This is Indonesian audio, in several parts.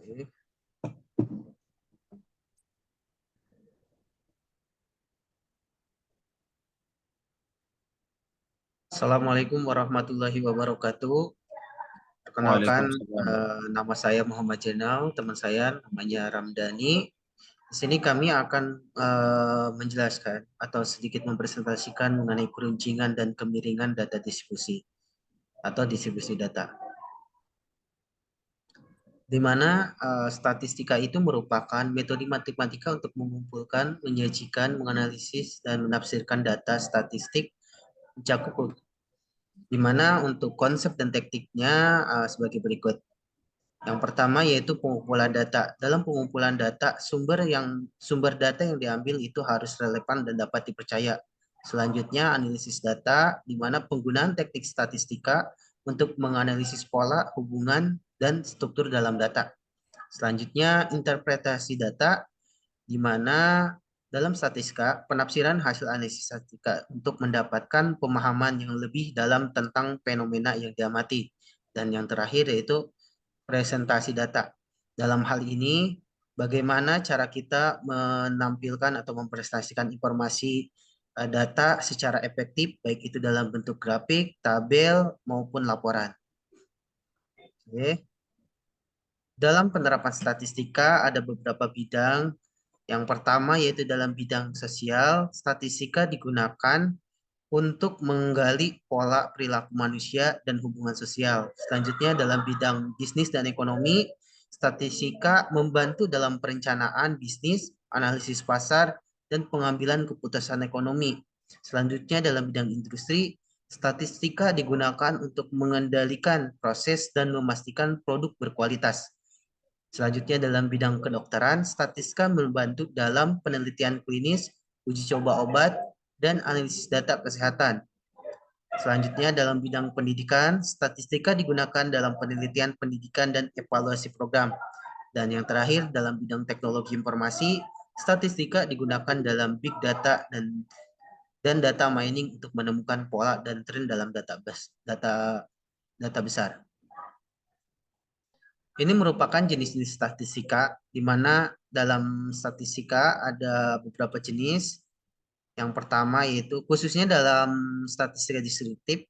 Oke. Assalamualaikum warahmatullahi wabarakatuh. Perkenalkan, Waalaikumsalam. nama saya Muhammad Jenal, teman saya namanya Ramdhani. Di sini kami akan menjelaskan atau sedikit mempresentasikan mengenai keruncingan dan kemiringan data distribusi atau distribusi data. Di mana statistika itu merupakan metode matematika untuk mengumpulkan, menyajikan, menganalisis, dan menafsirkan data statistik mencakup di mana untuk konsep dan tekniknya sebagai berikut. Yang pertama yaitu pengumpulan data. Dalam pengumpulan data, sumber data yang diambil itu harus relevan dan dapat dipercaya. Selanjutnya analisis data, di mana penggunaan teknik statistika untuk menganalisis pola, hubungan, dan struktur dalam data. Selanjutnya interpretasi data, di mana dalam statistika penafsiran hasil analisis statistika untuk mendapatkan pemahaman yang lebih dalam tentang fenomena yang diamati. Dan yang terakhir yaitu presentasi data. Dalam hal ini, bagaimana cara kita menampilkan atau mempresentasikan informasi data secara efektif, baik itu dalam bentuk grafik, tabel, maupun laporan. Oke. Dalam penerapan statistika ada beberapa bidang. Yang pertama yaitu dalam bidang sosial, statistika digunakan untuk menggali pola perilaku manusia dan hubungan sosial. Selanjutnya dalam bidang bisnis dan ekonomi, statistika membantu dalam perencanaan bisnis, analisis pasar, dan pengambilan keputusan ekonomi. Selanjutnya dalam bidang industri, statistika digunakan untuk mengendalikan proses dan memastikan produk berkualitas. Selanjutnya dalam bidang kedokteran, statistika membantu dalam penelitian klinis, uji coba obat, dan analisis data kesehatan. Selanjutnya dalam bidang pendidikan, statistika digunakan dalam penelitian pendidikan dan evaluasi program. Dan yang terakhir dalam bidang teknologi informasi, statistika digunakan dalam big data dan data mining untuk menemukan pola dan tren dalam data besar. Ini merupakan jenis-jenis statistika, di mana dalam statistika ada beberapa jenis. Yang pertama yaitu khususnya dalam statistika deskriptif.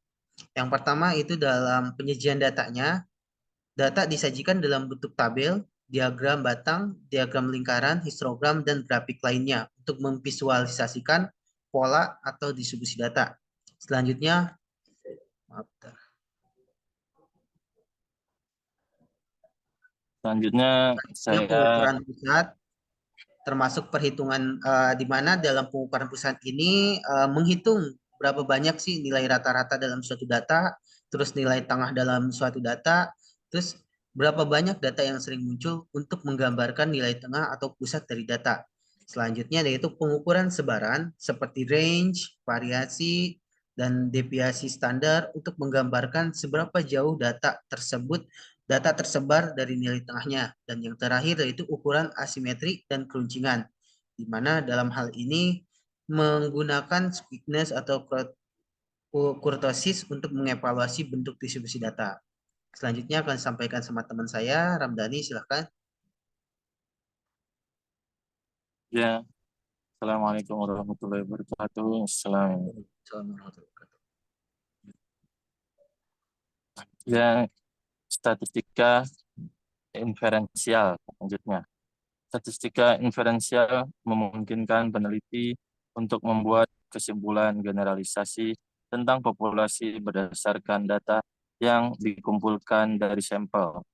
Yang pertama itu dalam penyajian datanya, data disajikan dalam bentuk tabel, diagram batang, diagram lingkaran, histogram, dan grafik lainnya untuk memvisualisasikan pola atau distribusi data. Selanjutnya, maaf, Selanjutnya saya pengukuran pusat termasuk perhitungan di mana dalam pengukuran pusat ini menghitung berapa banyak sih nilai rata-rata dalam suatu data, terus nilai tengah dalam suatu data, terus berapa banyak data yang sering muncul untuk menggambarkan nilai tengah atau pusat dari data. Selanjutnya yaitu pengukuran sebaran seperti range, variasi, dan deviasi standar untuk menggambarkan seberapa jauh data tersebar dari nilai tengahnya. Dan yang terakhir yaitu ukuran asimetri dan keruncingan, di mana dalam hal ini menggunakan squeakiness atau kurtosis untuk mengevaluasi bentuk distribusi data. Selanjutnya akan disampaikan sama teman saya, Ramdhani, silahkan. ya Assalamualaikum warahmatullahi wabarakatuh. Assalamualaikum. Ya, statistika inferensial selanjutnya. Statistika inferensial memungkinkan peneliti untuk membuat kesimpulan generalisasi tentang populasi berdasarkan data yang dikumpulkan dari sampel.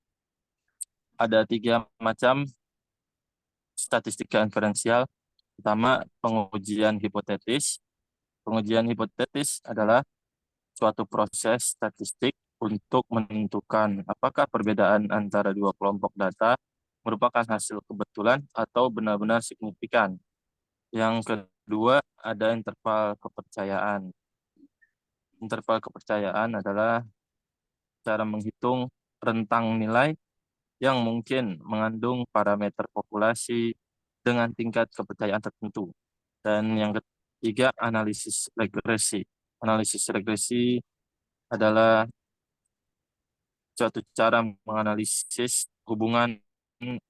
Ada 3 macam statistika inferensial. Pertama, pengujian hipotetis. Pengujian hipotetis adalah suatu proses statistik untuk menentukan apakah perbedaan antara dua kelompok data merupakan hasil kebetulan atau benar-benar signifikan. Yang kedua, ada interval kepercayaan. Interval kepercayaan adalah cara menghitung rentang nilai yang mungkin mengandung parameter populasi dengan tingkat kepercayaan tertentu. Dan yang ketiga, analisis regresi. Analisis regresi adalah suatu cara menganalisis hubungan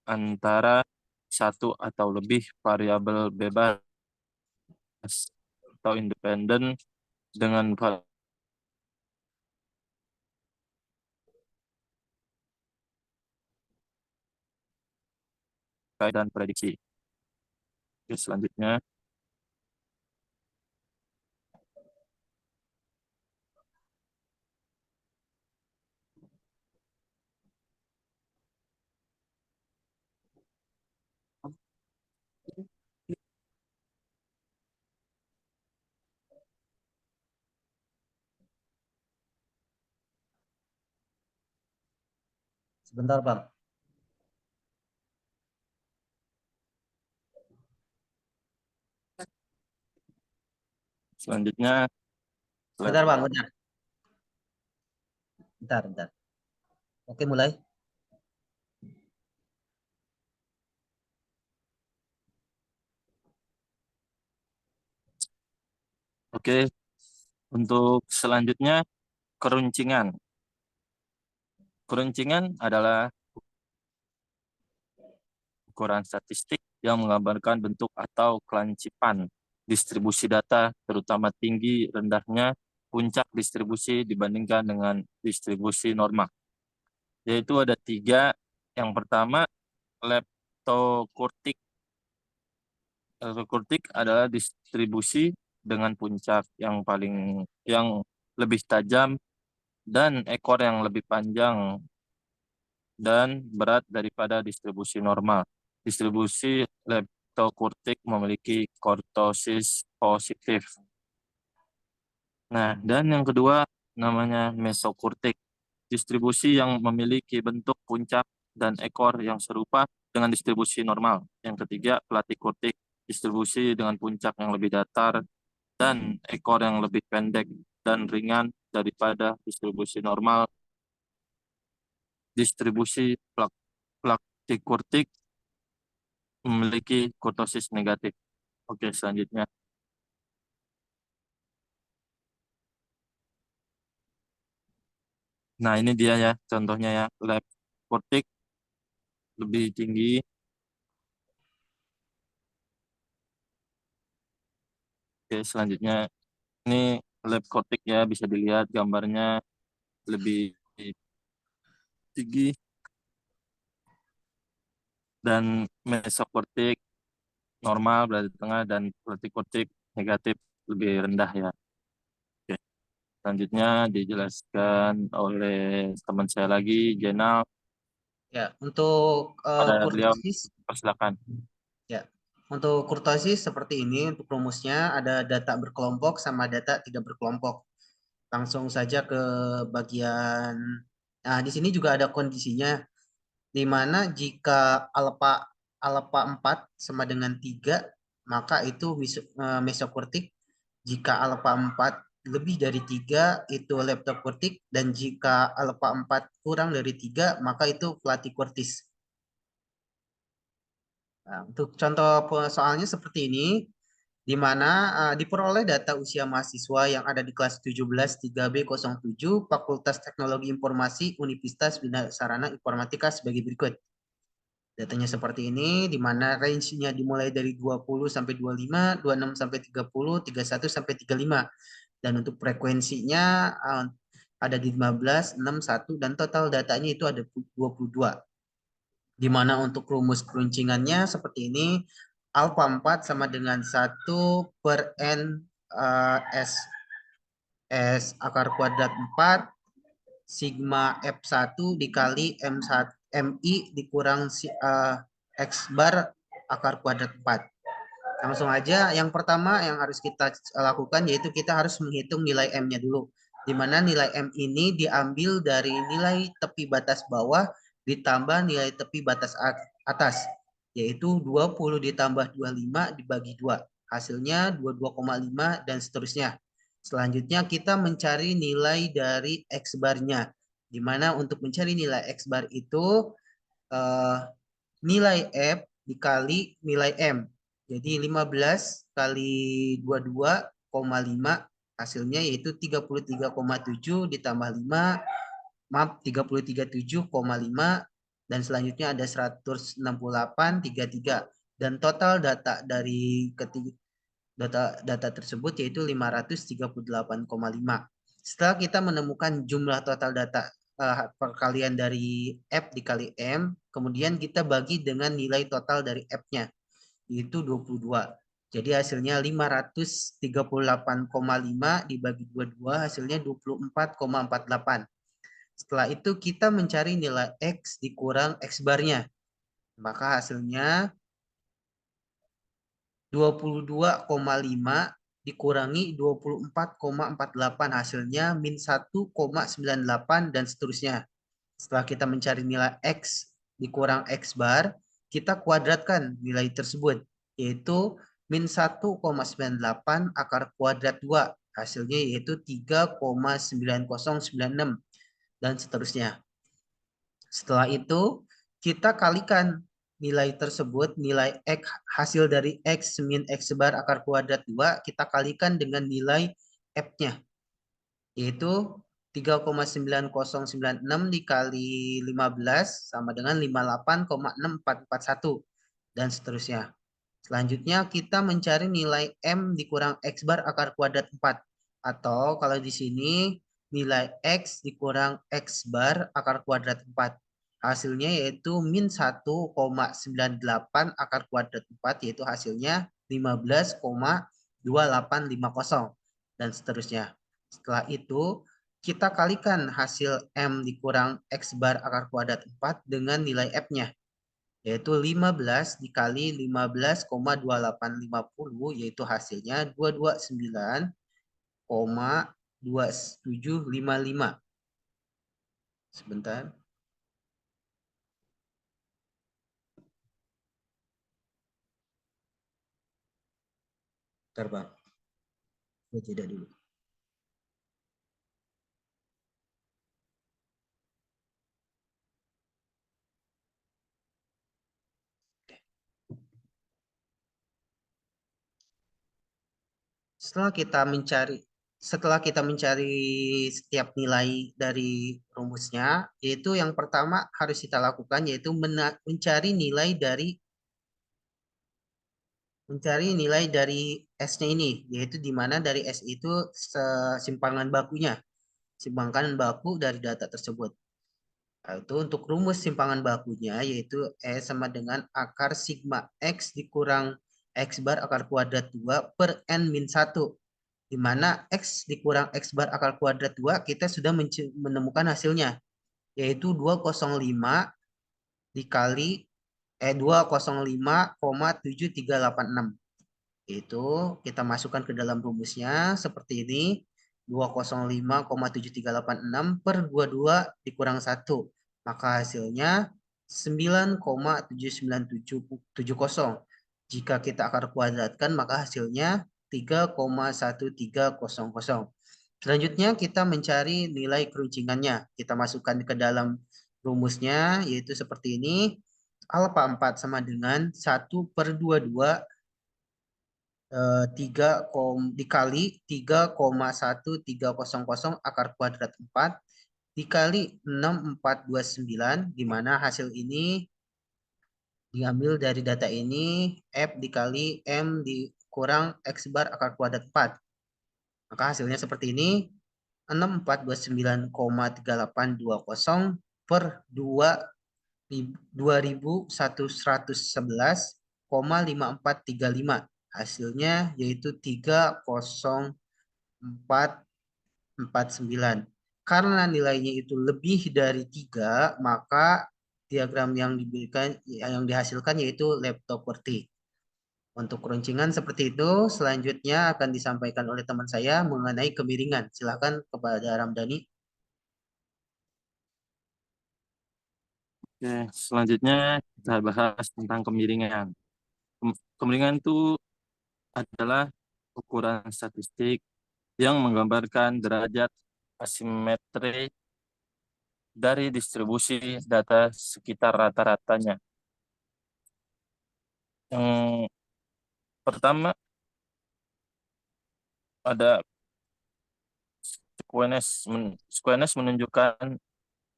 antara satu atau lebih variabel bebas atau independen dengan dan prediksi. Oke, selanjutnya Sebentar, Bang. selanjutnya Bentar, Bang. Bentar. Bentar, bentar. Oke, mulai. Oke, untuk selanjutnya keruncingan. Keruncingan adalah ukuran statistik yang menggambarkan bentuk atau kelancipan distribusi data, terutama tinggi rendahnya puncak distribusi dibandingkan dengan distribusi normal. Yaitu ada tiga. Yang pertama, leptokurtik. Leptokurtik adalah distribusi dengan puncak yang lebih tajam dan ekor yang lebih panjang dan berat daripada distribusi normal. Distribusi leptokurtik memiliki kortosis positif. Nah, dan yang kedua namanya mesokurtik. Distribusi yang memiliki bentuk puncak dan ekor yang serupa dengan distribusi normal. Yang ketiga, platikurtik. Distribusi dengan puncak yang lebih datar dan ekor yang lebih pendek dan ringan daripada distribusi normal. Distribusi platikurtik memiliki kurtosis negatif. Oke, selanjutnya. Nah, ini dia ya contohnya ya. Leptokurtik lebih tinggi. Oke, selanjutnya ini leptokurtik ya, bisa dilihat gambarnya lebih tinggi dan mesokortik normal berada di tengah dan platikortik negatif lebih rendah ya. Oke. Selanjutnya dijelaskan oleh teman saya lagi, Jenal. Ya, untuk Pada beliau, kurtosis, persilakan. ya. Untuk kurtosis seperti ini, untuk rumusnya ada data berkelompok sama data tidak berkelompok. Langsung saja ke bagian, nah di sini juga ada kondisinya, di mana jika alfa alfa 4 sama dengan 3 maka itu mesokortik. Jika alfa 4 lebih dari 3 itu leptokortik, dan jika alfa 4 kurang dari 3 maka itu platikortis. Nah, untuk contoh soalnya seperti ini, di mana diperoleh data usia mahasiswa yang ada di kelas 17 3B07 Fakultas Teknologi Informasi Universitas Bina Sarana Informatika sebagai berikut. Datanya seperti ini, di mana range-nya dimulai dari 20 sampai 25, 26 sampai 30, 31 sampai 35. Dan untuk frekuensinya ada di 15, 6, 1, dan total datanya itu ada 22. Di mana untuk rumus keruncingannya seperti ini, alfa 4 sama dengan 1 per N S akar kuadrat 4 sigma F1 dikali M1, MI dikurang X bar akar kuadrat 4. Langsung aja, yang pertama yang harus kita lakukan yaitu kita harus menghitung nilai M-nya dulu. Di mana nilai M ini diambil dari nilai tepi batas bawah ditambah nilai tepi batas atas, yaitu 20 ditambah 25 dibagi 2. Hasilnya 22,5 dan seterusnya. Selanjutnya kita mencari nilai dari X bar-nya. Di mana untuk mencari nilai X bar itu eh, nilai F dikali nilai M. Jadi 15 kali 22,5 hasilnya yaitu 33,7 ditambah 5, maaf 33,7,5 dan selanjutnya ada 168,33 dan total data dari ketiga data tersebut yaitu 538,5. Setelah kita menemukan jumlah total data perkalian dari F dikali M, kemudian kita bagi dengan nilai total dari F-nya, yaitu 22. Jadi hasilnya 538,5 dibagi 22, hasilnya 24,48. Setelah itu kita mencari nilai X dikurang X barnya. Maka hasilnya 22,5 dikurangi 24,48, hasilnya min 1,98 dan seterusnya. Setelah kita mencari nilai X dikurang X bar, kita kuadratkan nilai tersebut, yaitu min 1,98 akar kuadrat 2. Hasilnya yaitu 3,9096 dan seterusnya. Setelah itu, kita kalikan nilai tersebut, nilai X hasil dari X min X bar akar kuadrat 2, kita kalikan dengan nilai F-nya, yaitu 3,9096 dikali 15 sama dengan 58,6441 dan seterusnya. Selanjutnya kita mencari nilai M dikurang X bar akar kuadrat 4. Atau kalau di sini nilai X dikurang X bar akar kuadrat 4. Hasilnya yaitu min 1,98 akar kuadrat 4, yaitu hasilnya 15,2850 dan seterusnya. Setelah itu kita kalikan hasil M dikurang X bar akar kuadrat 4 dengan nilai F-nya, yaitu 15 dikali 15,2850, yaitu hasilnya 229,2755. Sebentar. Bentar, Bang. Saya jeda dulu. Setelah kita mencari setiap nilai dari rumusnya, yaitu yang pertama harus kita lakukan yaitu mencari nilai dari S-nya ini, yaitu di mana dari S itu simpangan bakunya, simpangan baku dari data tersebut. Itu untuk rumus simpangan bakunya, yaitu E sama dengan akar sigma X dikurang X bar akar kuadrat 2 per N min 1. Di mana X dikurang X bar akar kuadrat 2 kita sudah menemukan hasilnya, yaitu 205 dikali 205,7386. Itu kita masukkan ke dalam rumusnya seperti ini. 205,7386 per 22 dikurang 1. Maka hasilnya 9,79770. Jika kita akar kuadratkan maka hasilnya 3,1300. Selanjutnya kita mencari nilai keruncingannya. Kita masukkan ke dalam rumusnya yaitu seperti ini. Alfa 4 sama dengan 1 per 22 dikali 3,1300 akar kuadrat 4 dikali 6429, di mana hasil ini diambil dari data ini F dikali M dikurang X bar akar kuadrat 4. Maka hasilnya seperti ini, 6429,3820 per 2111,5435. Hasilnya yaitu 3,0449. Karena nilainya itu lebih dari 3, maka diagram yang dihasilkan yaitu leptokurti. Untuk keruncingan seperti itu, selanjutnya akan disampaikan oleh teman saya mengenai kemiringan. Silakan kepada Ramdhani. Oke, selanjutnya kita bahas tentang kemiringan. Kemiringan itu adalah ukuran statistik yang menggambarkan derajat asimetri dari distribusi data sekitar rata-ratanya. Yang pertama ada squeness menunjukkan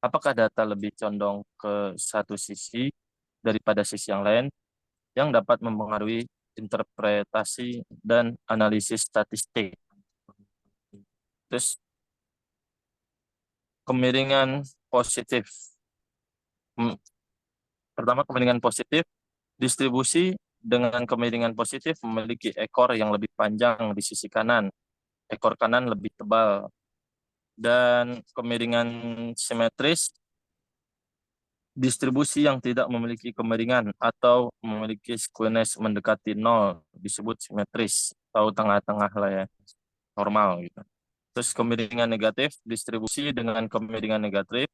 Apakah data lebih condong ke satu sisi daripada sisi yang lain yang dapat mempengaruhi interpretasi dan analisis statistik. Terus kemiringan positif. Pertama, kemiringan positif. Distribusi dengan kemiringan positif memiliki ekor yang lebih panjang di sisi kanan. Ekor kanan lebih tebal. Dan kemiringan simetris, distribusi yang tidak memiliki kemiringan atau memiliki skewness mendekati nol disebut simetris atau tengah-tengah lah ya, normal gitu. Terus kemiringan negatif, distribusi dengan kemiringan negatif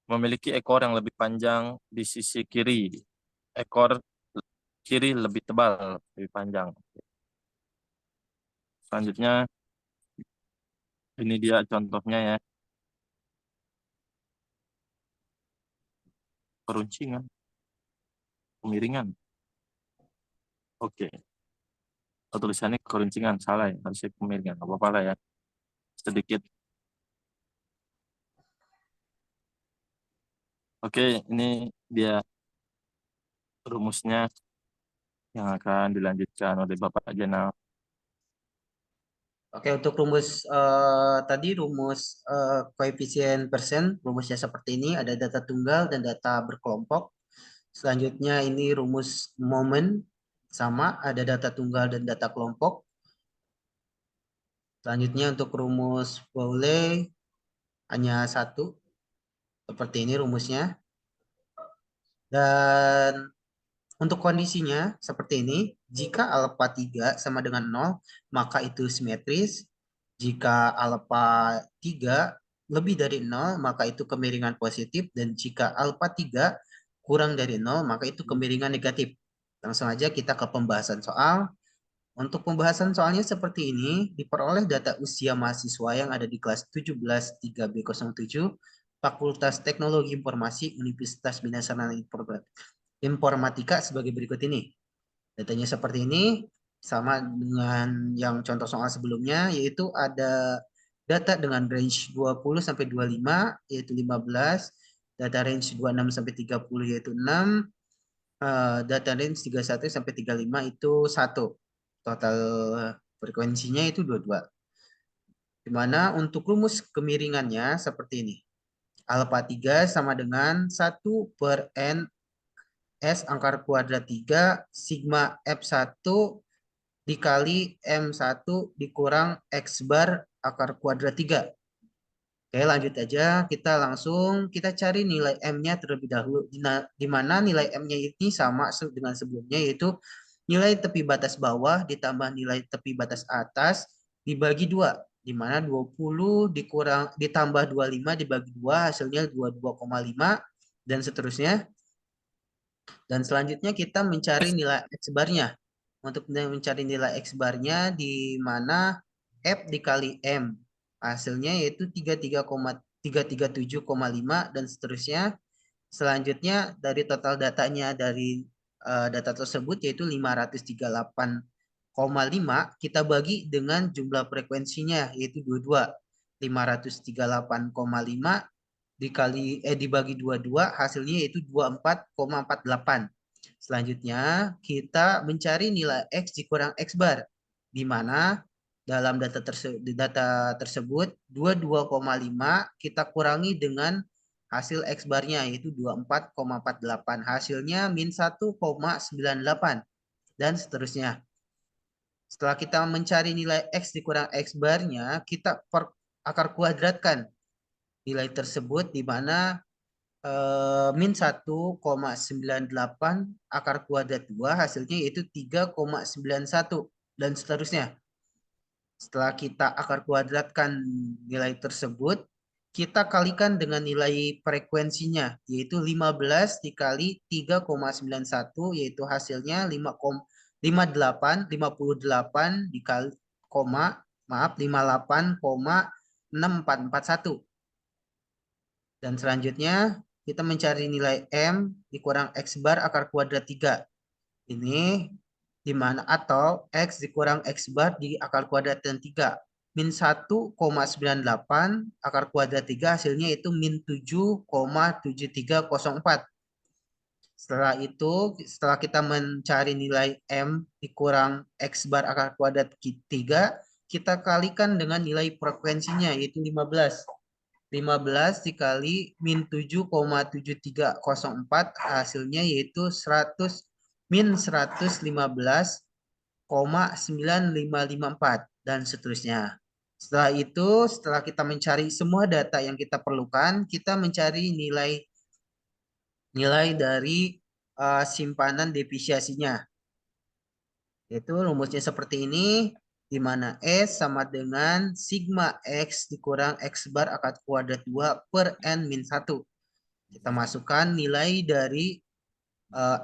memiliki ekor yang lebih panjang di sisi kiri. Ekor kiri lebih tebal, lebih panjang. Selanjutnya, ini dia contohnya ya. Keruncingan, kemiringan. Oke. Oh, tulisannya keruncingan, salah ya. Harusnya kemiringan, apa-apa lah ya. Sedikit. Oke, ini dia rumusnya yang akan dilanjutkan oleh Bapak Jenal. Oke, untuk rumus tadi rumus koefisien persen, rumusnya seperti ini, ada data tunggal dan data berkelompok. Selanjutnya ini rumus momen, sama, ada data tunggal dan data kelompok. Selanjutnya untuk rumus Pauli hanya satu, seperti ini rumusnya. Dan untuk kondisinya seperti ini, jika alfa 3 sama dengan 0, maka itu simetris. Jika alfa 3 lebih dari 0, maka itu kemiringan positif. Dan jika alfa 3 kurang dari 0, maka itu kemiringan negatif. Langsung aja kita ke pembahasan soal. Untuk pembahasan soalnya seperti ini, diperoleh data usia mahasiswa yang ada di kelas 17 3B07, Fakultas Teknologi Informasi Universitas Bina Sarana Informatika sebagai berikut ini. Datanya seperti ini, sama dengan yang contoh soal sebelumnya, yaitu ada data dengan range 20 sampai 25, yaitu 15, data range 26 sampai 30, yaitu 6, data range 31 sampai 35 itu 1. Total frekuensinya itu 22. Di mana untuk rumus kemiringannya seperti ini. Alpha 3 sama dengan 1 per N S akar kuadrat 3 sigma F1 dikali M1 dikurang X bar akar kuadrat 3. Oke, lanjut aja. Kita langsung kita cari nilai M-nya terlebih dahulu. Di mana nilai M-nya ini sama dengan sebelumnya, yaitu nilai tepi batas bawah ditambah nilai tepi batas atas dibagi 2. Di mana 20 dikurang ditambah 25 dibagi 2 hasilnya 22,5 dan seterusnya. Dan selanjutnya kita mencari nilai X barnya. Untuk mencari nilai X barnya di mana F dikali M. Hasilnya yaitu 337,5 dan seterusnya. Selanjutnya dari total datanya dari data tersebut yaitu 538,5 kita bagi dengan jumlah frekuensinya yaitu 22. 538,5 dibagi 22 hasilnya yaitu 24,48. Selanjutnya kita mencari nilai X dikurang X bar di mana dalam data tersebut 22,5 kita kurangi dengan hasil X barnya yaitu 24,48. Hasilnya min 1,98 dan seterusnya. Setelah kita mencari nilai X dikurang X barnya, kita akar kuadratkan nilai tersebut di mana min 1,98 akar kuadrat 2 hasilnya yaitu 3,91 dan seterusnya. Setelah kita akar kuadratkan nilai tersebut, kita kalikan dengan nilai frekuensinya yaitu 15 dikali 3,91 yaitu hasilnya 58 dikali 58,6441. Dan selanjutnya kita mencari nilai M dikurang X bar akar kuadrat 3. Ini di mana atau X dikurang X bar di akar kuadrat 3. min 1,98 akar kuadrat 3 hasilnya itu min 7,7304. Setelah itu, setelah kita mencari nilai M dikurang X bar akar kuadrat 3, kita kalikan dengan nilai frekuensinya yaitu 15. 15 dikali min 7,7304 hasilnya yaitu 100 min 115,9554 dan seterusnya. Setelah itu, setelah kita mencari semua data yang kita perlukan, kita mencari nilai dari simpanan defisiasinya. Yaitu rumusnya seperti ini, di mana S sama dengan sigma X dikurang X bar akar kuadrat 2 per N min 1. Kita masukkan nilai dari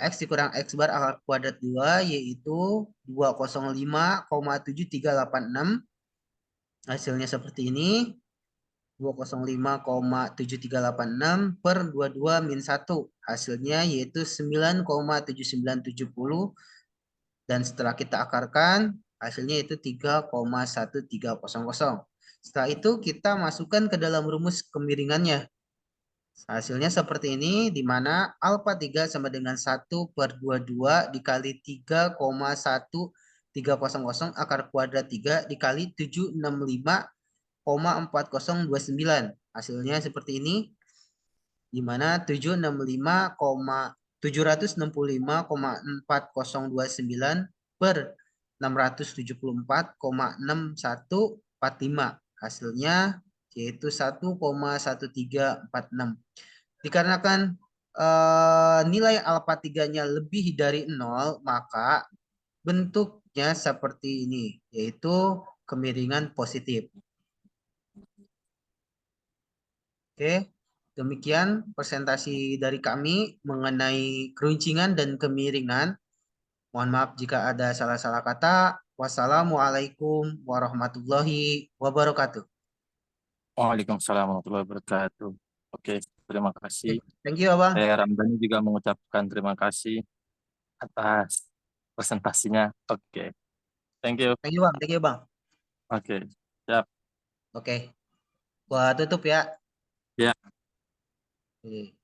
X dikurang X bar akar kuadrat 2 yaitu 205,7386. Hasilnya seperti ini. 205,7386 per 22 min 1. Hasilnya yaitu 9,7970. Dan setelah kita akarkan, hasilnya itu 3,1300. Setelah itu kita masukkan ke dalam rumus kemiringannya. Hasilnya seperti ini, di mana alfa 3 sama dengan 1 per 22 dikali 3,1300 akar kuadrat 3 dikali 765,4029. Hasilnya seperti ini, di mana 765,4029 per 674,6145. Hasilnya yaitu 1,1346. Dikarenakan nilai alfa 3-nya lebih dari 0, maka bentuknya seperti ini, yaitu kemiringan positif. Oke, demikian presentasi dari kami mengenai keruncingan dan kemiringan. Mohon maaf jika ada salah-salah kata. Wassalamualaikum warahmatullahi wabarakatuh. Waalaikumsalam warahmatullahi wabarakatuh. Oke, terima kasih. Thank you, Abang. Saya Ramdhani juga mengucapkan terima kasih atas presentasinya. Oke, thank you. Thank you, Bang. Thank you, Bang. Oke, siap. Oke. Gua tutup ya. Ya. Oke.